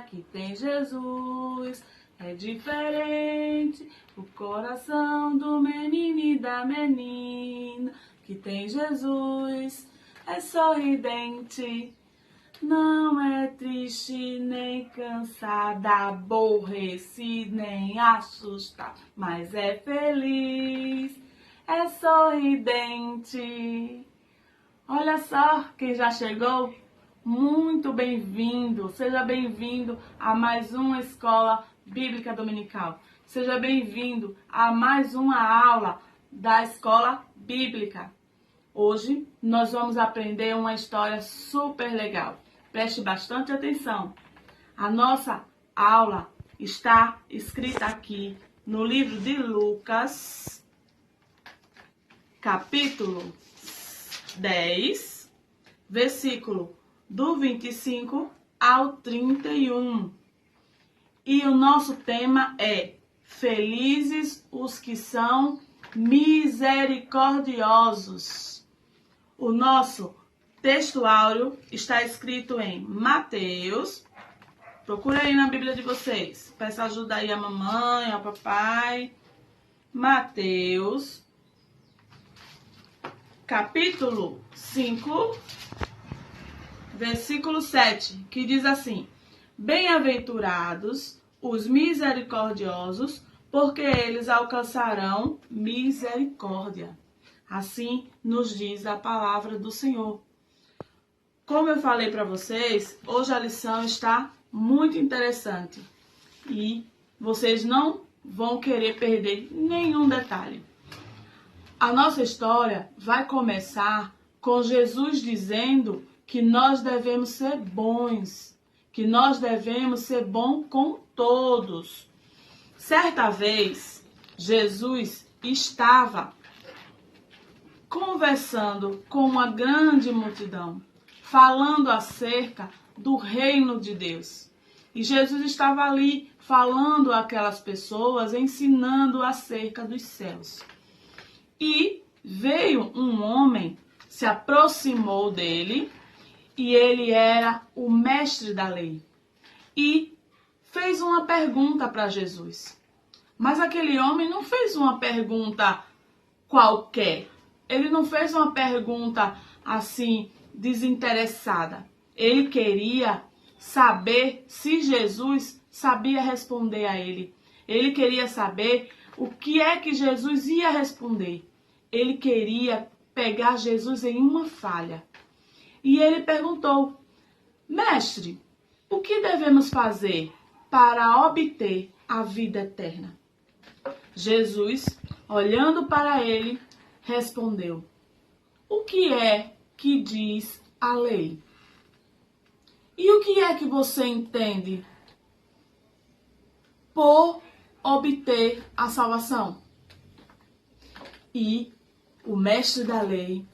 que tem Jesus. É diferente o coração do menino e da menina que tem Jesus. É sorridente, não é triste, nem cansada, aborrecida, nem assustada, mas é feliz, é sorridente. Olha só quem já chegou. Muito bem-vindo, seja bem-vindo a mais uma Escola Bíblica Dominical. Seja bem-vindo a mais uma aula da Escola Bíblica. Hoje nós vamos aprender uma história super legal. Preste bastante atenção. A nossa aula está escrita aqui no livro de Lucas, capítulo 10, versículo do 25 ao 31. E o nosso tema é: Felizes os que são misericordiosos. O nosso textuário está escrito em Mateus. Procura aí na Bíblia de vocês. Peça ajuda aí a mamãe, ao papai. Mateus, capítulo 5, versículo 7, que diz assim: Bem-aventurados os misericordiosos, porque eles alcançarão misericórdia. Assim nos diz a palavra do Senhor. Como eu falei para vocês, hoje a lição está muito interessante e vocês não vão querer perder nenhum detalhe. A nossa história vai começar com Jesus dizendo que nós devemos ser bons, que nós devemos ser bom com todos. Certa vez, Jesus estava conversando com uma grande multidão, falando acerca do reino de Deus. E Jesus estava ali falando àquelas pessoas, ensinando acerca dos céus. E veio um homem, se aproximou dele, e ele era o mestre da lei. E fez uma pergunta para Jesus. Mas aquele homem não fez uma pergunta qualquer. Ele não fez uma pergunta assim, desinteressada. Ele queria saber se Jesus sabia responder a ele. Ele queria saber o que é que Jesus ia responder. Ele queria pegar Jesus em uma falha. E ele perguntou: Mestre, o que devemos fazer para obter a vida eterna? Jesus, olhando para ele, respondeu: O que é que diz a lei? E o que é que você entende por obter a salvação? E o mestre da lei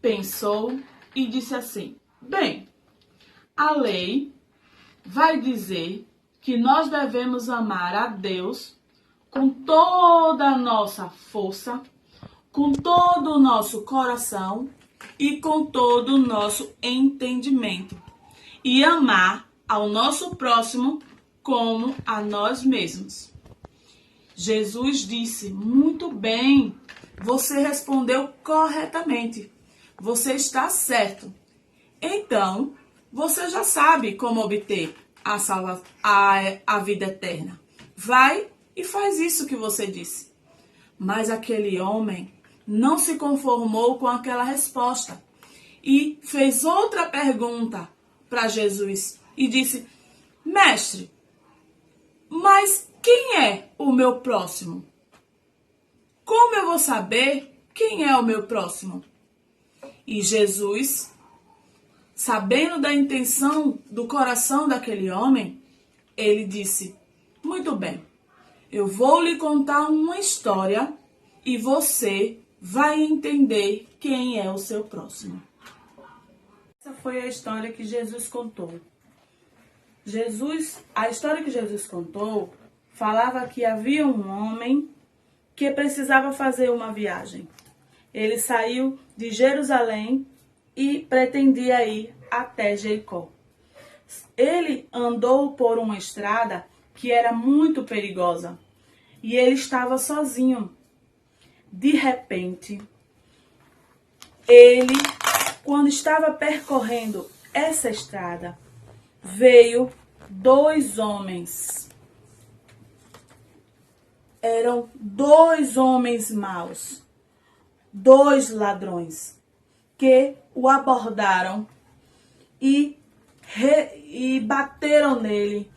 pensou e disse assim: Bem, a lei vai dizer que nós devemos amar a Deus com toda a nossa força, com todo o nosso coração e com todo o nosso entendimento, e amar ao nosso próximo como a nós mesmos. Jesus disse: Muito bem, você respondeu corretamente. Você está certo. Então, você já sabe como obter a vida eterna. Vai e faz isso que você disse. Mas aquele homem não se conformou com aquela resposta e fez outra pergunta para Jesus e disse: Mestre, mas quem é o meu próximo? Como eu vou saber quem é o meu próximo? E Jesus, sabendo da intenção do coração daquele homem, ele disse: Muito bem, eu vou lhe contar uma história e você vai entender quem é o seu próximo. Essa foi a história que Jesus contou. A história que Jesus contou falava que havia um homem que precisava fazer uma viagem. Ele saiu de Jerusalém e pretendia ir até Jericó. Ele andou por uma estrada que era muito perigosa e ele estava sozinho. De repente, ele, quando estava percorrendo essa estrada, veio 2 homens. Eram 2 homens maus, 2 ladrões, que o abordaram e bateram nele,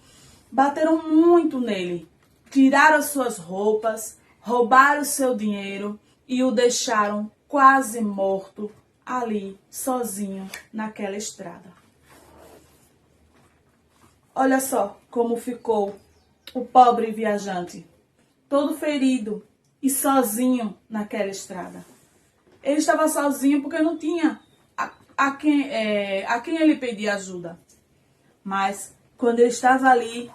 bateram muito nele, tiraram as suas roupas, roubaram o seu dinheiro e o deixaram quase morto ali, sozinho, naquela estrada. Olha só como ficou o pobre viajante, todo ferido e sozinho naquela estrada. Ele estava sozinho porque não tinha a quem ele pedir ajuda. Mas quando ele estava ali,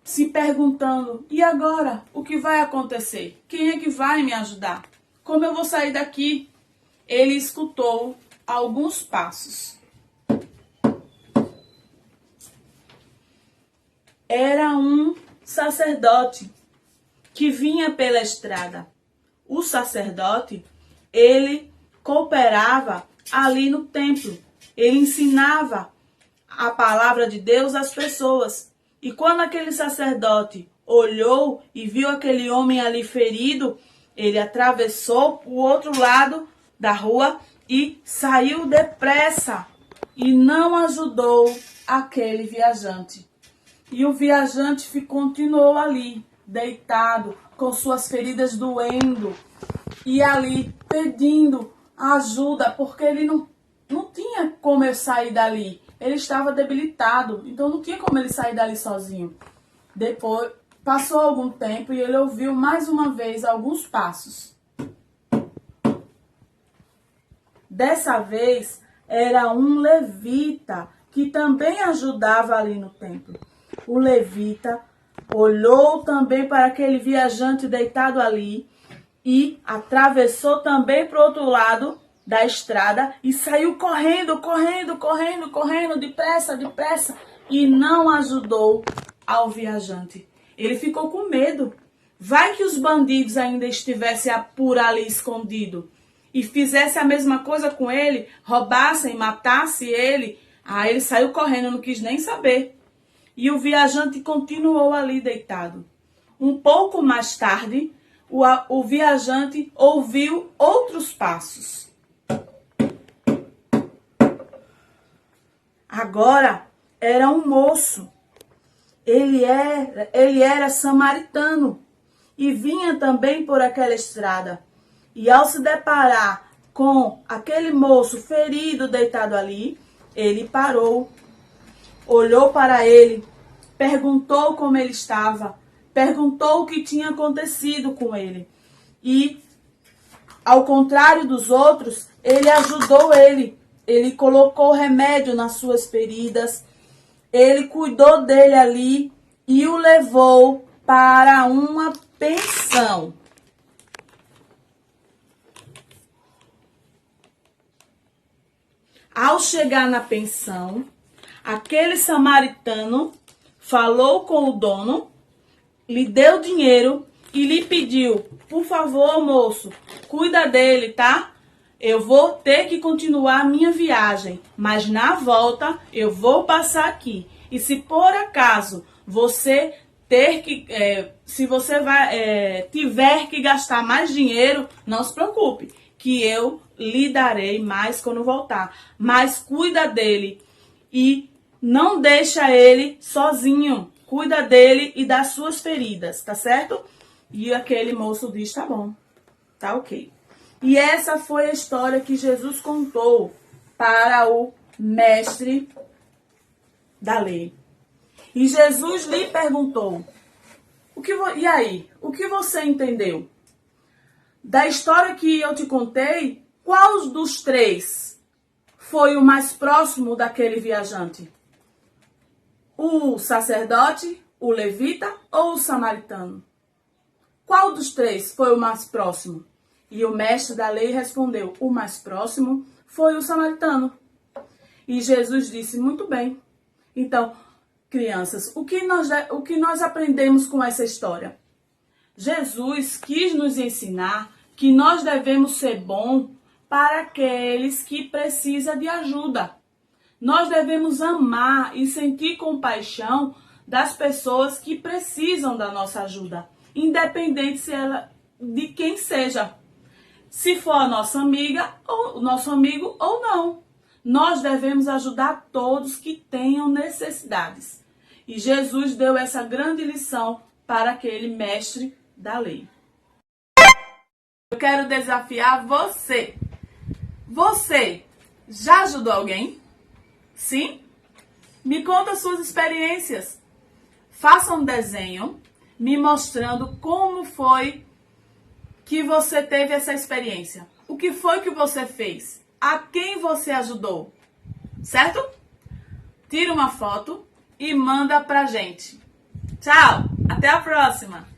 se perguntando, e agora? O que vai acontecer? Quem é que vai me ajudar? Como eu vou sair daqui? Ele escutou alguns passos. Era um sacerdote que vinha pela estrada. O sacerdote, ele cooperava ali no templo. Ele ensinava a palavra de Deus às pessoas. E quando aquele sacerdote olhou e viu aquele homem ali ferido, ele atravessou o outro lado da rua e saiu depressa e não ajudou aquele viajante. E o viajante continuou ali, deitado, com suas feridas doendo e ali pedindo ajuda, porque ele não tinha como eu sair dali. Ele estava debilitado, então não tinha como ele sair dali sozinho. Depois, passou algum tempo e ele ouviu mais uma vez alguns passos. Dessa vez, era um levita que também ajudava ali no templo. O levita olhou também para aquele viajante deitado ali e atravessou também para o outro lado da estrada e saiu correndo, depressa, e não ajudou ao viajante. Ele ficou com medo. Vai que os bandidos ainda estivessem por ali escondido e fizessem a mesma coisa com ele, roubassem, matassem ele. Aí ele saiu correndo, não quis nem saber. E o viajante continuou ali deitado. Um pouco mais tarde, o viajante ouviu outros passos. Agora era um moço. Ele era samaritano e vinha também por aquela estrada. E ao se deparar com aquele moço ferido deitado ali, ele parou, olhou para ele, perguntou como ele estava, perguntou o que tinha acontecido com ele. E, ao contrário dos outros, ele ajudou ele. Ele colocou remédio nas suas feridas, ele cuidou dele ali e o levou para uma pensão. Ao chegar na pensão, aquele samaritano falou com o dono, lhe deu dinheiro e lhe pediu: por favor, moço, cuida dele, tá? Eu vou ter que continuar a minha viagem, mas na volta eu vou passar aqui. E se por acaso você tiver que gastar mais dinheiro, não se preocupe, que eu lhe darei mais quando voltar. Mas cuida dele e não deixa ele sozinho. Cuida dele e das suas feridas, tá certo? E aquele moço diz: tá bom, tá ok. E essa foi a história que Jesus contou para o mestre da lei. E Jesus lhe perguntou: e aí, o que você entendeu? Da história que eu te contei, qual dos 3 foi o mais próximo daquele viajante? O sacerdote, o levita ou o samaritano? Qual dos 3 foi o mais próximo? E o mestre da lei respondeu: o mais próximo foi o samaritano. E Jesus disse: muito bem, Então, crianças, o que nós aprendemos com essa história? Jesus quis nos ensinar que nós devemos ser bons para aqueles que precisam de ajuda. Nós devemos amar e sentir compaixão das pessoas que precisam da nossa ajuda, independente se ela de quem seja. Se for a nossa amiga ou o nosso amigo ou não. Nós devemos ajudar todos que tenham necessidades. E Jesus deu essa grande lição para aquele mestre da lei. Eu quero desafiar você. Você já ajudou alguém? Sim? Me conta suas experiências. Faça um desenho me mostrando como foi que você teve essa experiência. O que foi que você fez? A quem você ajudou? Certo? Tira uma foto e manda pra gente. Tchau! Até a próxima!